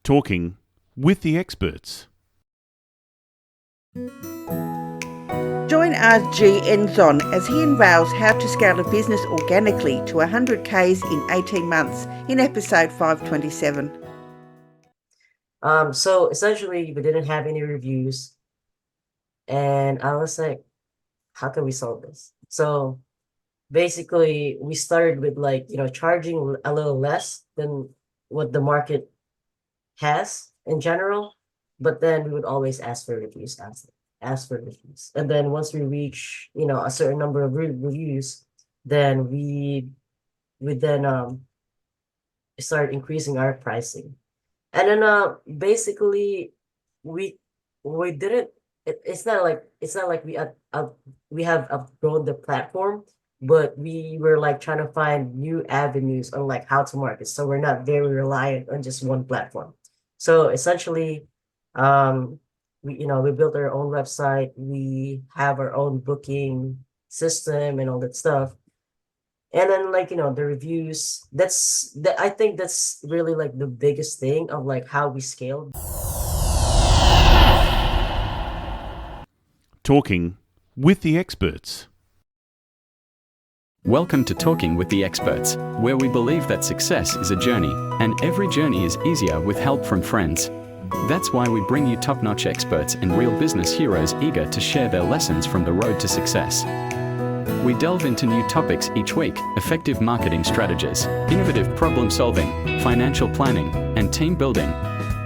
Talking with the experts. Join RG Enzon as he unveils how to scale a business organically to 100Ks in 18 months in episode 527. So essentially we didn't have any reviews, and I was like, how can we solve this? So basically we started with charging a little less than what the market has in general, but then we would always ask for reviews, ask for reviews. And then once we reach, a certain number of reviews, then we would then start increasing our pricing. And then basically we didn't it's not like we have outgrown the platform, but we were like trying to find new avenues on like how to market. So we're not very reliant on just one platform. So essentially, we built our own website, we have our own booking system and all that stuff. And then the reviews, I think that's really like the biggest thing of like how we scaled. Talking with the experts. Welcome to Talking with the Experts, where we believe that success is a journey, and every journey is easier with help from friends. That's why we bring you top-notch experts and real business heroes eager to share their lessons from the road to success. We delve into new topics each week: effective marketing strategies, innovative problem solving, financial planning, and team building.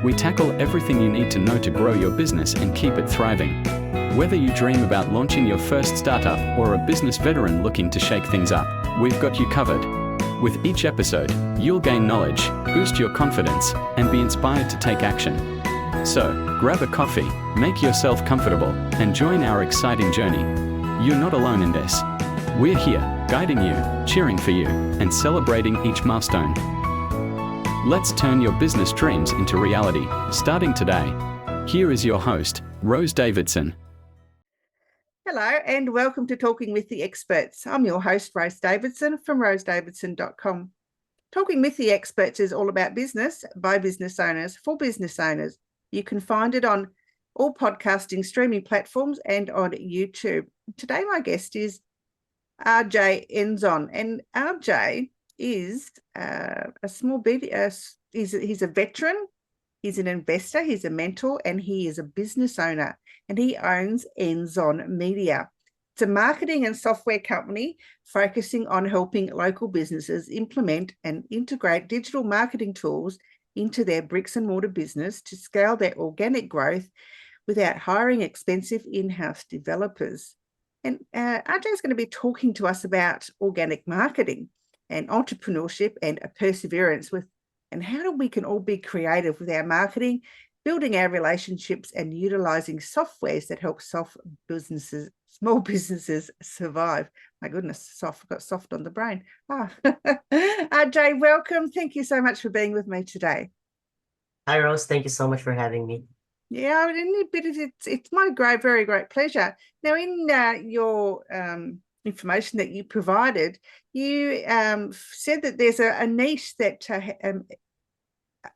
We tackle everything you need to know to grow your business and keep it thriving. Whether you dream about launching your first startup or a business veteran looking to shake things up, we've got you covered. With each episode, you'll gain knowledge, boost your confidence, and be inspired to take action. So, grab a coffee, make yourself comfortable, and join our exciting journey. You're not alone in this. We're here, guiding you, cheering for you, and celebrating each milestone. Let's turn your business dreams into reality, starting today. Here is your host, Rose Davidson. Hello and welcome to Talking with the Experts. I'm your host, Rose Davidson from rosedavidson.com. Talking with the Experts is all about business by business owners for business owners. You can find it on all podcasting streaming platforms and on YouTube. Today my guest is RG Enzon, and RJ is he's a veteran, he's an investor, he's a mentor, and he is a business owner, and he owns Enzon Media. It's a marketing and software company focusing on helping local businesses implement and integrate digital marketing tools into their bricks and mortar business to scale their organic growth without hiring expensive in-house developers. And RJ is going to be talking to us about organic marketing and entrepreneurship and perseverance and how we can all be creative with our marketing, building our relationships and utilizing softwares that help small businesses survive. My goodness, got soft on the brain. RJ, welcome. Thank you so much for being with me today. Hi, Rose. Thank you so much for having me. Yeah, it's my very great pleasure. Now, in your information that you provided, you said that there's a niche that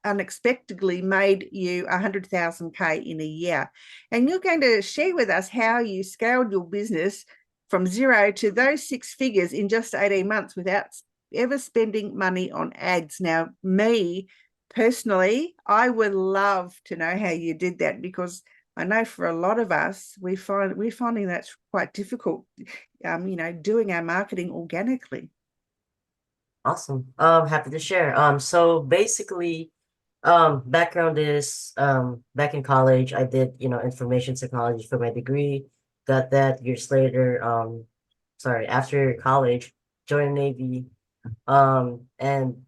unexpectedly made you 100,000K in a year, and you're going to share with us how you scaled your business from zero to those six figures in just 18 months without ever spending money on ads. Now, me personally, I would love to know how you did that, because I know for a lot of us, we're finding that's quite difficult, doing our marketing organically. Awesome. Happy to share. So basically, background is back in college, I did, information technology for my degree. Got that years later. After college, joined Navy. And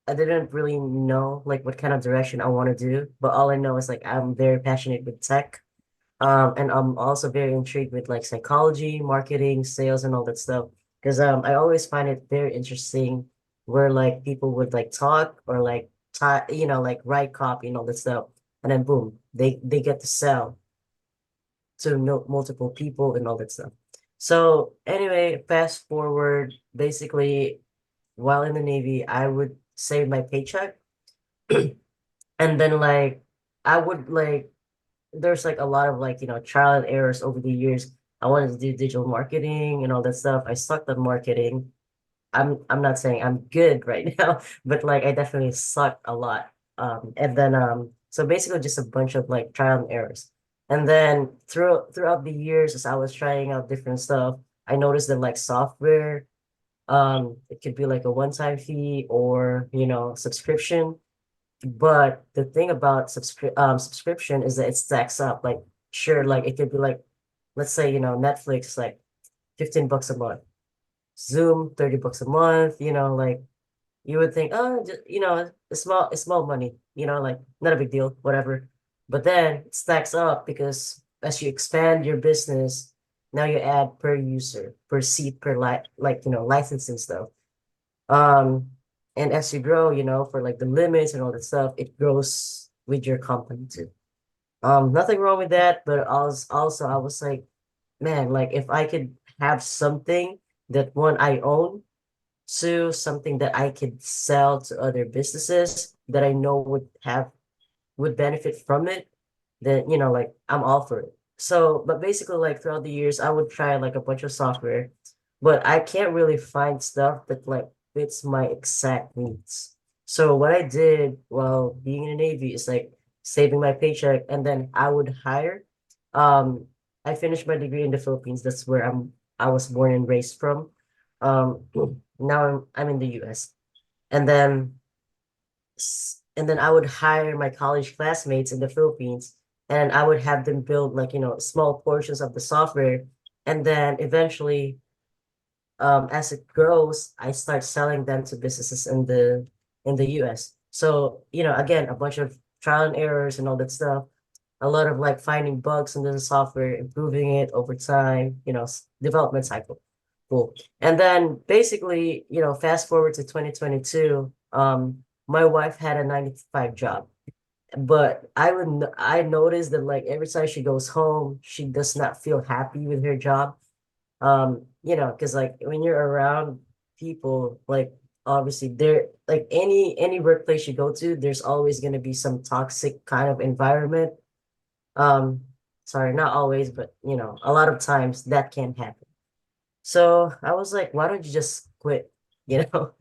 I didn't really know like what kind of direction I want to do, but all I know is like I'm very passionate with tech. And I'm also very intrigued with like psychology, marketing, sales, and all that stuff. Because I always find it very interesting where like people would like talk or like like write copy and all that stuff, and then boom, they get to sell to multiple people and all that stuff. So anyway, fast forward, basically, while in the Navy, I would save my paycheck. And then like I would like there's like a lot of like, trial and errors over the years. I wanted to do digital marketing and all that stuff. I sucked at marketing. I'm not saying I'm good right now, but like I definitely sucked a lot. And then so basically just a bunch of like trial and errors. And then throughout the years as I was trying out different stuff, I noticed that like software, it could be like a one-time fee or subscription. But the thing about subscription is that it stacks up. Like sure, like it could be like, let's say, Netflix like $15 a month, Zoom $30 a month, like you would think, oh, just, it's small money, like not a big deal, whatever. But then it stacks up because as you expand your business, now you add per user, per seat, per like licensing stuff. Um, and as you grow, for like the limits and all that stuff, it grows with your company too. Nothing wrong with that, but I was like, man, like if I could have something that one I own, two, something that I could sell to other businesses that I know would benefit from it, then like I'm all for it. So, but basically, like throughout the years, I would try like a bunch of software, but I can't really find stuff that like fits my exact needs. So what I did while being in the Navy is like saving my paycheck, and then I would hire. Um, I finished my degree in the Philippines. That's where I was born and raised from. Um, now I'm in the US, and then I would hire my college classmates in the Philippines, and I would have them build like, small portions of the software. And then eventually, as it grows, I start selling them to businesses in the US. So, again, a bunch of trial and errors and all that stuff. A lot of like finding bugs in the software, improving it over time, development cycle. Cool. And then basically, fast forward to 2022, my wife had a 9 to 5 job. But I noticed that like every time she goes home, she does not feel happy with her job. Because like when you're around people, like obviously there like any workplace you go to, there's always gonna be some toxic kind of environment. Um, Sorry, not always, but a lot of times that can happen. So I was like, why don't you just quit? You know?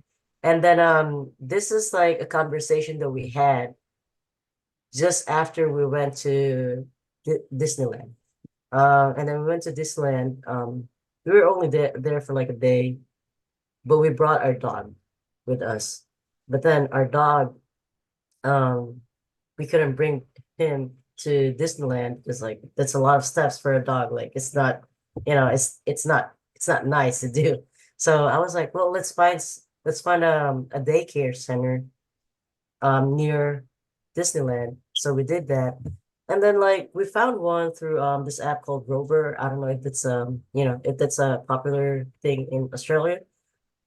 And then this is like a conversation that we had just after we went to Disneyland. And then we went to Disneyland. We were only there for like a day, but we brought our dog with us. But then our dog, um, we couldn't bring him to Disneyland because like that's a lot of steps for a dog. Like it's not, it's not nice to do. So I was like, well, let's find a daycare center near Disneyland. So we did that. And then like we found one through this app called Rover. I don't know if it's if that's a popular thing in Australia.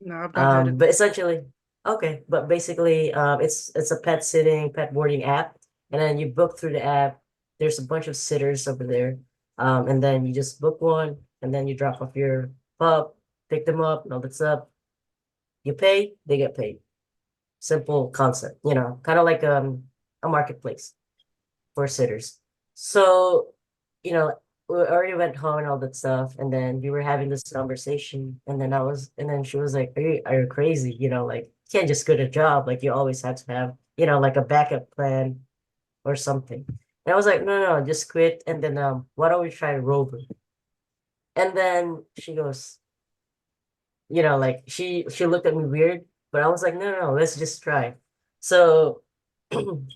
No, I've not heard of But essentially, okay, but basically it's a pet sitting, pet boarding app. And then you book through the app. There's a bunch of sitters over there. And then you just book one and then you drop off your pup, pick them up, and all that stuff. You pay, they get paid. Simple concept, kind of like a marketplace for sitters. So, we already went home and all that stuff, and then we were having this conversation, and then she was like, are you crazy? Like you can't just quit a job. Like you always have to have, like a backup plan or something. And I was like, no, just quit. And then why don't we try Rover? And then she goes, like she looked at me weird, but I was like, no, let's just try. So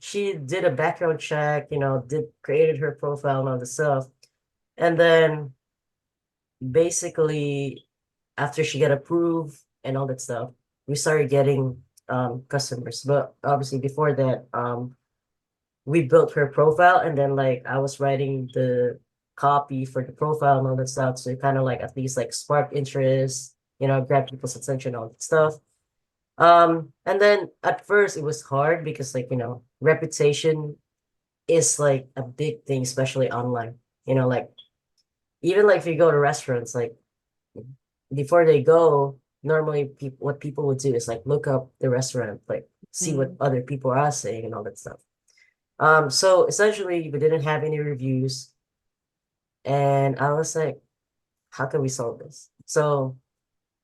she did a background check, created her profile and all the stuff. And then basically after she got approved and all that stuff, we started getting customers. But obviously before that, we built her profile, and then like I was writing the copy for the profile and all that stuff. So kind of like at least like spark interest, grab people's attention, all that stuff. And then at first it was hard because like, reputation is like a big thing, especially online. Like even like if you go to restaurants, like before they go, normally what people would do is like look up the restaurant, like see what other people are saying and all that stuff. So essentially we didn't have any reviews, and I was like, how can we solve this? So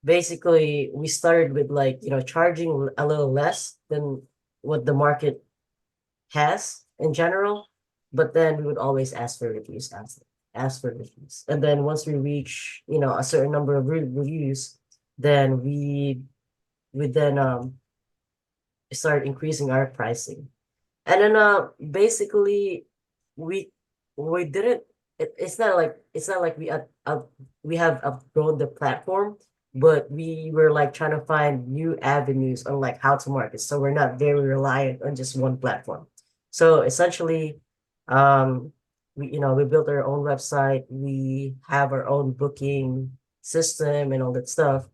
basically we started with like, charging a little less than what the market has in general, but then we would always ask for reviews, ask for reviews. And then once we reach, a certain number of reviews, then we would then start increasing our pricing. And then basically we we didn't it's not like we have outgrown the platform, but we were like trying to find new avenues on like how to market. So we're not very reliant on just one platform. So essentially, um we built our own website, we have our own booking system and all that stuff.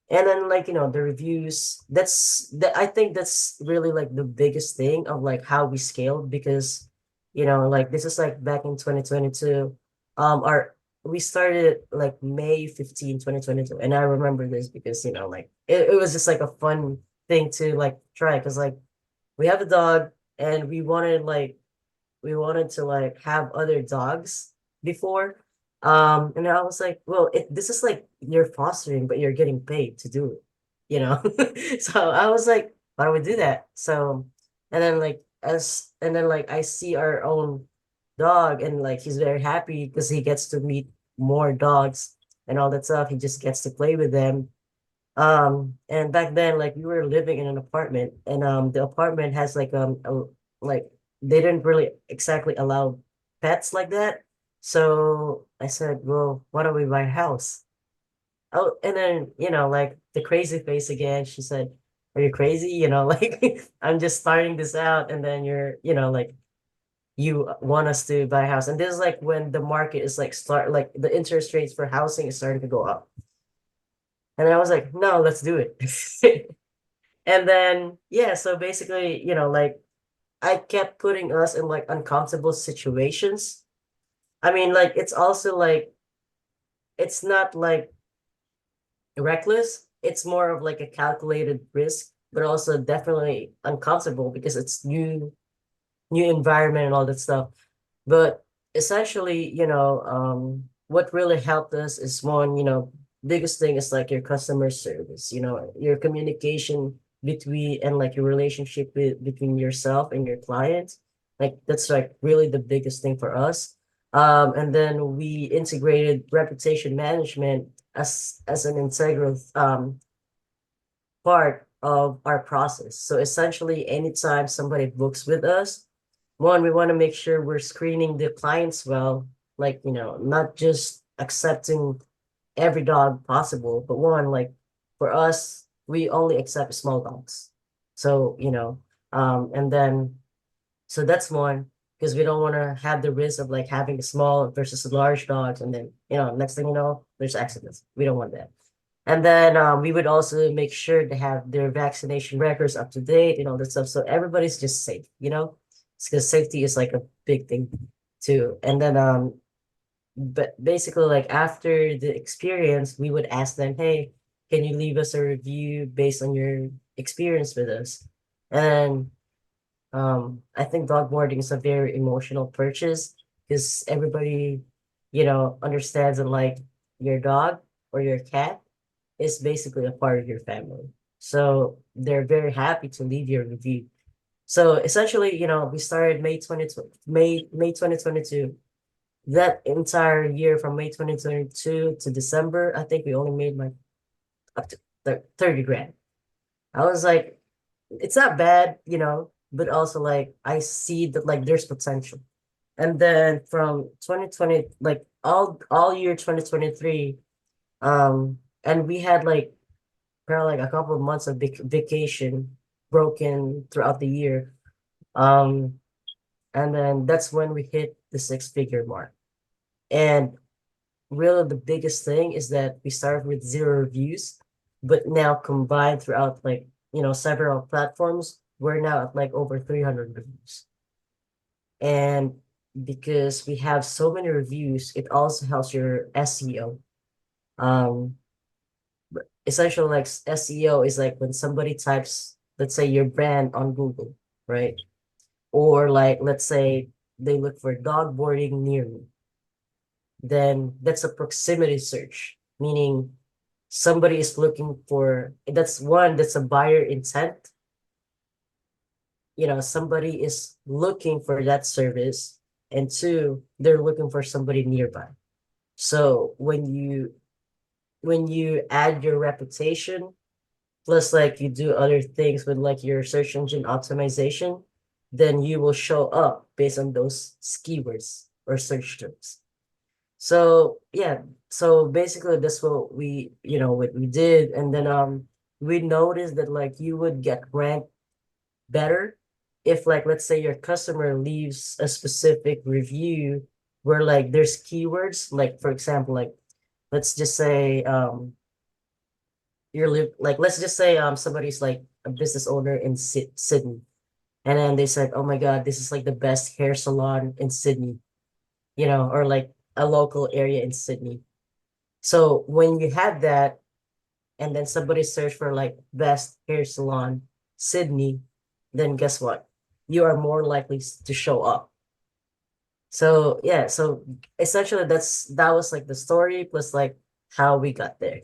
And then like, the reviews, I think that's really like the biggest thing of like how we scaled, because like this is like back in 2022. Our We started like May 15, 2022. And I remember this because like it was just like a fun thing to like try, because like we have a dog, and we wanted to like have other dogs before. And I was like, well, this is like you're fostering, but you're getting paid to do it. So I was like, why don't we do that? So, and then like I see our own dog, and like he's very happy because he gets to meet more dogs and all that stuff. He just gets to play with them. And back then, like we were living in an apartment, and the apartment has like like they didn't really exactly allow pets like that. So I said, well, why don't we buy a house? Oh, and then like the crazy face again. She said, "Are you crazy? Like I'm just starting this out, and then like you want us to buy a house." And this is like when the market is like the interest rates for housing is starting to go up. And I was like, no, let's do it. And then, yeah, so basically, like I kept putting us in like uncomfortable situations. I mean, like it's also like it's not like reckless. It's more of like a calculated risk, but also definitely uncomfortable because it's new environment and all that stuff. But essentially, what really helped us is one, biggest thing is like your customer service, your communication between and like your relationship between yourself and your client. Like that's like really the biggest thing for us. And then we integrated reputation management as an integral part of our process. So essentially, anytime somebody books with us, one, we want to make sure we're screening the clients well, like, not just accepting every dog possible, but one, like for us, we only accept small dogs. So, and then, so that's one, because we don't want to have the risk of like having a small versus a large dogs. And then, next thing you know, there's accidents. We don't want that. And then we would also make sure to have their vaccination records up to date and all that stuff. So everybody's just safe, because safety is like a big thing too. And then but basically like after the experience, we would ask them, hey, can you leave us a review based on your experience with us? And I think dog boarding is a very emotional purchase, because everybody, understands that like your dog or your cat is basically a part of your family. So they're very happy to leave your review. So essentially, we started May 2022. That entire year from May 2022 to December, I think we only made like up to 30 grand. I was like, it's not bad, but also like I see that like there's potential. And then from 2020, like all year 2023, and we had like probably like a couple of months of vacation broken throughout the year. Um, and then that's when we hit the six-figure mark. And really the biggest thing is that we started with zero reviews, but now combined throughout like, several platforms, we're now at like over 300 reviews. And because we have so many reviews, it also helps your SEO. Um, Essentially like SEO is like when somebody types, let's say your brand on Google, right? or like, let's say they look for dog boarding near me, then that's a proximity search, meaning somebody is looking for, that's one, that's a buyer intent. Somebody is looking for that service, and two, they're looking for somebody nearby. So when you add your reputation, plus like you do other things with like your search engine optimization, then you will show up based on those keywords or search terms. So yeah, so basically that's what we did. And then we noticed that like you would get ranked better if, like, let's say your customer leaves a specific review where like there's keywords, like for example, like let's just say let's just say somebody's like a business owner in Sydney, and then they said, oh my god, this is like the best hair salon in Sydney, or like a local area in Sydney. So when you have that, and then somebody search for like best hair salon Sydney, then guess what? You are more likely to show up. So yeah, so essentially that was like the story plus like how we got there.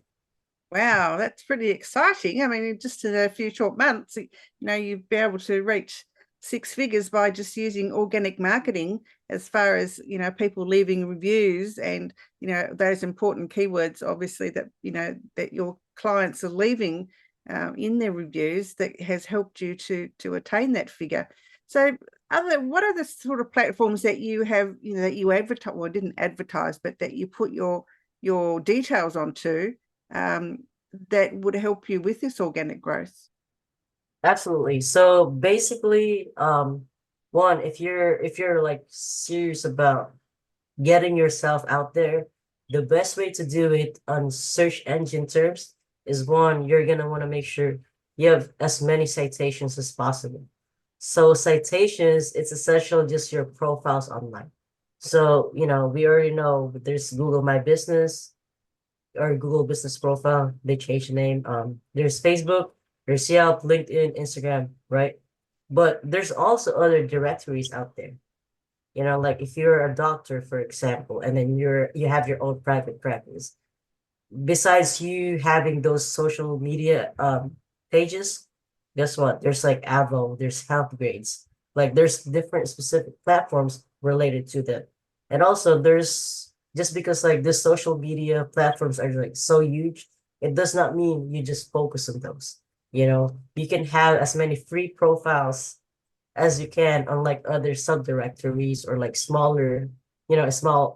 Wow, that's pretty exciting. I mean, just in a few short months, you've been able to reach 6 figures by just using organic marketing, as far as, people leaving reviews and, those important keywords, obviously, that, that your clients are leaving in their reviews, that has helped you to attain that figure. So what are the sort of platforms that you have, that you advertise, well, didn't advertise, but that you put your details onto, that would help you with this organic growth? Absolutely. So basically, one, if you're like serious about getting yourself out there, the best way to do it on search engine terms is, one, you're gonna want to make sure you have as many citations as possible. So citations, it's essential just your profiles online. So, we already know that there's Google My Business or Google Business Profile. They changed the name. There's Facebook, there's Yelp, LinkedIn, Instagram, right? But there's also other directories out there. Like if you're a doctor, for example, and then you have your own private practice. Besides you having those social media pages, guess what? There's like Avo, there's Health Grades. Like there's different specific platforms related to that. And also there's, just because like the social media platforms are like so huge, it does not mean you just focus on those. You can have as many free profiles as you can, unlike other subdirectories or like smaller,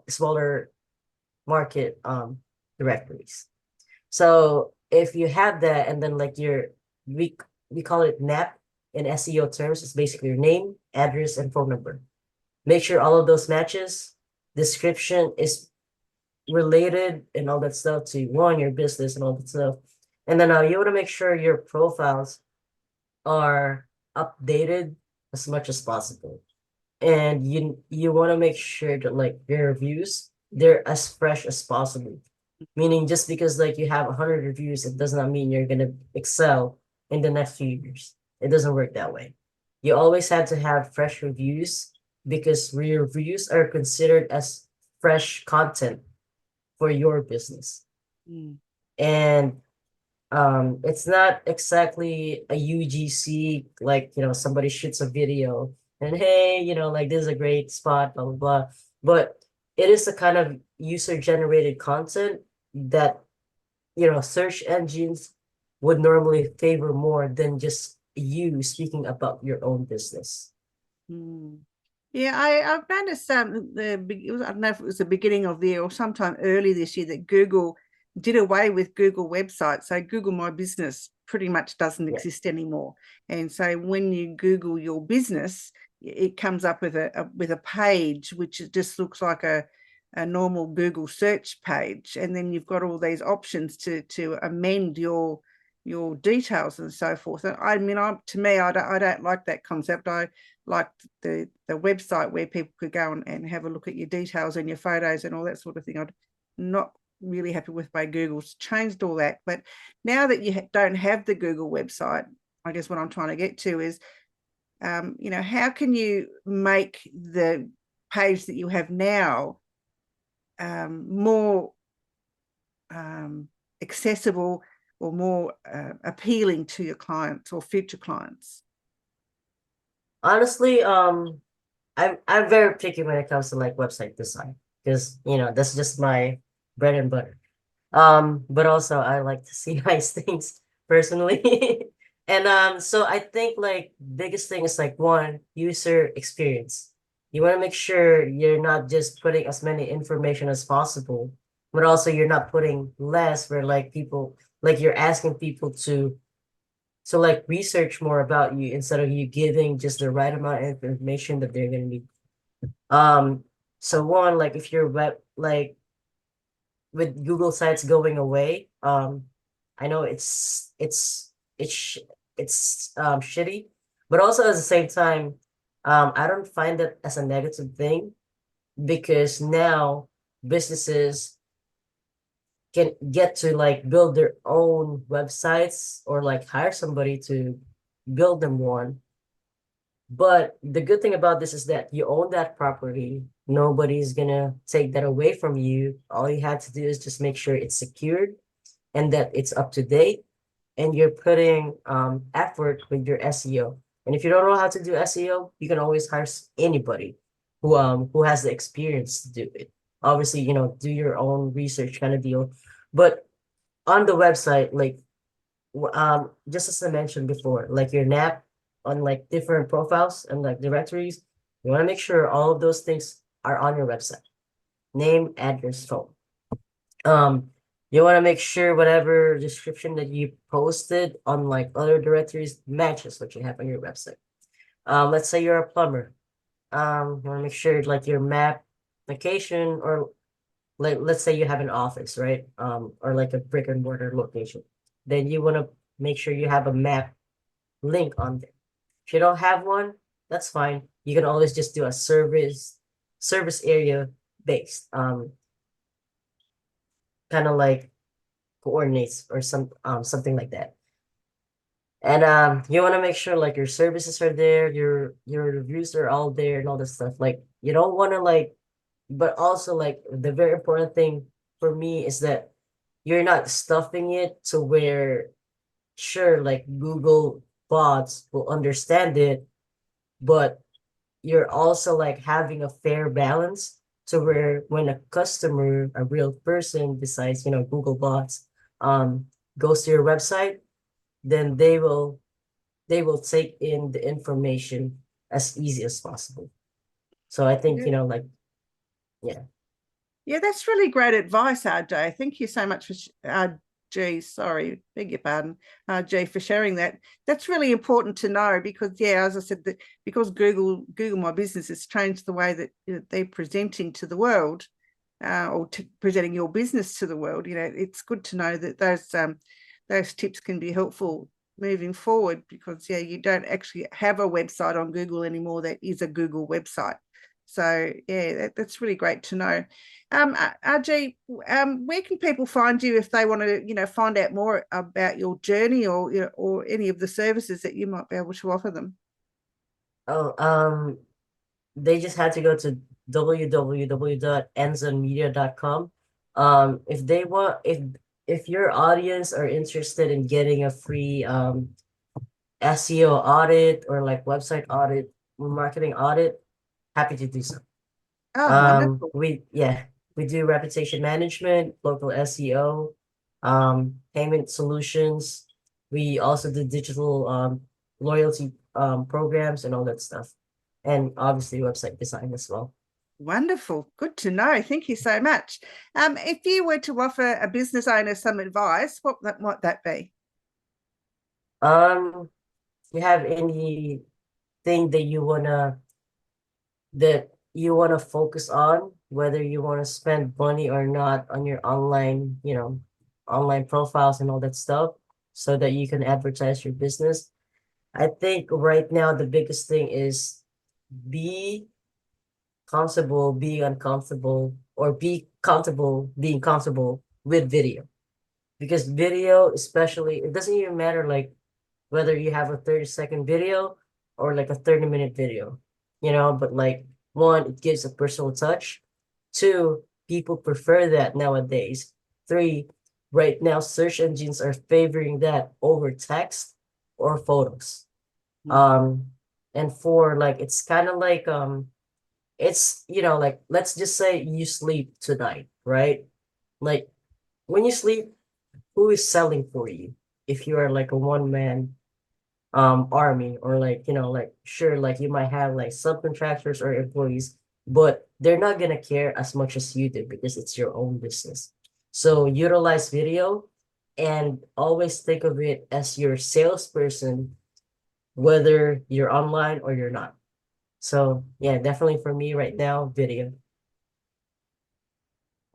smaller market directories. So if you have that, and then like we call it NAP in SEO terms, it's basically your name, address, and phone number. Make sure all of those matches, description is related and all that stuff to your business and all that stuff. And then you want to make sure your profiles are updated as much as possible. And you want to make sure that like your reviews, they're as fresh as possible. Meaning just because like you have 100 reviews, it does not mean you're gonna excel in the next few years. It doesn't work that way. You always have to have fresh reviews, because reviews are considered as fresh content for your business. And it's not exactly a UGC, like, somebody shoots a video and, hey, like this is a great spot, blah, blah, blah. But it is a kind of user-generated content that, search engines would normally favor more than just you speaking about your own business. Yeah, I've noticed I don't know if it was the beginning of the year or sometime early this year, that Google did away with Google websites. So Google My Business pretty much doesn't exist anymore. And so when you Google your business, it comes up with a page which just looks like a normal Google search page, and then you've got all these options to amend your details and so forth. And I mean, to me, I don't like that concept. I like the website where people could go and have a look at your details and your photos and all that sort of thing. I'm not really happy with the way Google's changed all that. But now that you don't have the Google website, I guess what I'm trying to get to is, how can you make the page that you have now more accessible or more appealing to your clients or future clients? Honestly, I'm very picky when it comes to like website design, because that's just my bread and butter. But also I like to see nice things personally. And so I think like biggest thing is like, one, user experience. You want to make sure you're not just putting as many information as possible, but also you're not putting less where like people like you're asking people to like research more about you instead of you giving just the right amount of information that they're gonna need. So one, like if your web like with Google Sites going away, I know it's sh- it's shitty, but also at the same time, I don't find it as a negative thing, because now businesses can get to like build their own websites or like hire somebody to build them one. But the good thing about this is that you own that property. Nobody's gonna take that away from you. All you have to do is just make sure it's secured and that it's up to date, and you're putting effort with your SEO. And if you don't know how to do SEO, you can always hire anybody who has the experience to do it. Obviously, do your own research kind of deal. But on the website, like just as I mentioned before, like your NAP on like different profiles and like directories, you want to make sure all of those things are on your website. Name, address, phone. You want to make sure whatever description that you posted on like other directories matches what you have on your website. Let's say you're a plumber. You want to make sure like your map location, or like let's say you have an office, right? Or like a brick and mortar location. Then you want to make sure you have a map link on there. If you don't have one, that's fine. You can always just do a service area based, kind of like coordinates or something like that. And you want to make sure like your services are there, your reviews are all there and all this stuff. Like you don't want to like, but also like the very important thing for me is that you're not stuffing it to where, sure, like Google bots will understand it, but you're also like having a fair balance to where when a customer, a real person, besides Google bots, um goes to your website, then they will take in the information as easy as possible. So I think Yeah. like, yeah. Yeah, that's really great advice, RJ. Thank you so much for RG. Sorry, beg your pardon, RJ, for sharing that. That's really important to know because, yeah, as I said, that because Google My Business has changed the way that they're presenting to the world, or presenting your business to the world. It's good to know that those tips can be helpful moving forward because, yeah, you don't actually have a website on Google anymore that is a Google website. So yeah, that's really great to know. RG, where can people find you if they want to, find out more about your journey or or any of the services that you might be able to offer them? Oh, they just had to go to www.enzonmedia.com. If they want, if your audience are interested in getting a free SEO audit or like website audit, marketing audit, happy to do so. Oh, wonderful. We do reputation management, local SEO, payment solutions. We also do digital loyalty programs and all that stuff. And obviously website design as well. Wonderful. Good to know. Thank you so much. If you were to offer a business owner some advice, what might that be? You have anything that you wanna focus on, whether you wanna spend money or not on your online profiles and all that stuff, so that you can advertise your business. I think right now the biggest thing is be comfortable being uncomfortable, or be comfortable being comfortable with video. Because video, especially, it doesn't even matter like whether you have a 30-second video or like a 30-minute video, you know, but like one, it gives a personal touch. Two, people prefer that nowadays. Three, right now search engines are favoring that over text or photos. And four, like it's kind of like it's, you know, like let's just say you sleep tonight, right? Like when you sleep, who is selling for you? If you are like a one man army, or like, you know, like sure, like you might have like subcontractors or employees, but they're not gonna care as much as you do because it's your own business. So utilize video and always think of it as your salesperson, whether you're online or you're not. So yeah, definitely for me right now, video.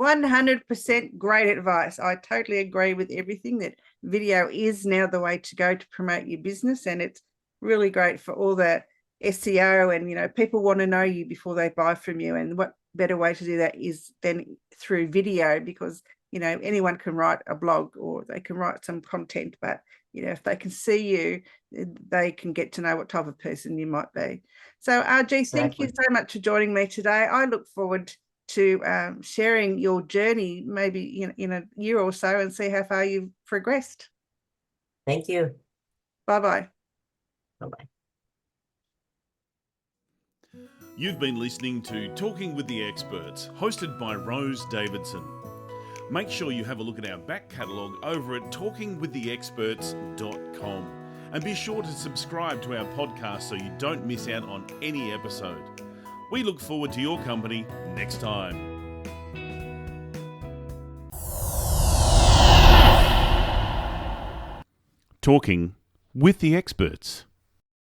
100% great advice. I totally agree with everything, that video is now the way to go to promote your business, and it's really great for all the SEO, and you know, people want to know you before they buy from you, and what better way to do that is than through video, because you know, anyone can write a blog or they can write some content, but you know, if they can see you, they can get to know what type of person you might be. So RG, thank you so much for joining me today. I look forward to sharing your journey maybe in a year or so, and see how far you've progressed. Thank you. Bye-bye. Bye-bye. You've been listening to Talking with the Experts, hosted by Rose Davidson. Make sure you have a look at our back catalogue over at talkingwiththeexperts.com, and be sure to subscribe to our podcast so you don't miss out on any episode. We look forward to your company next time. Talking with the Experts.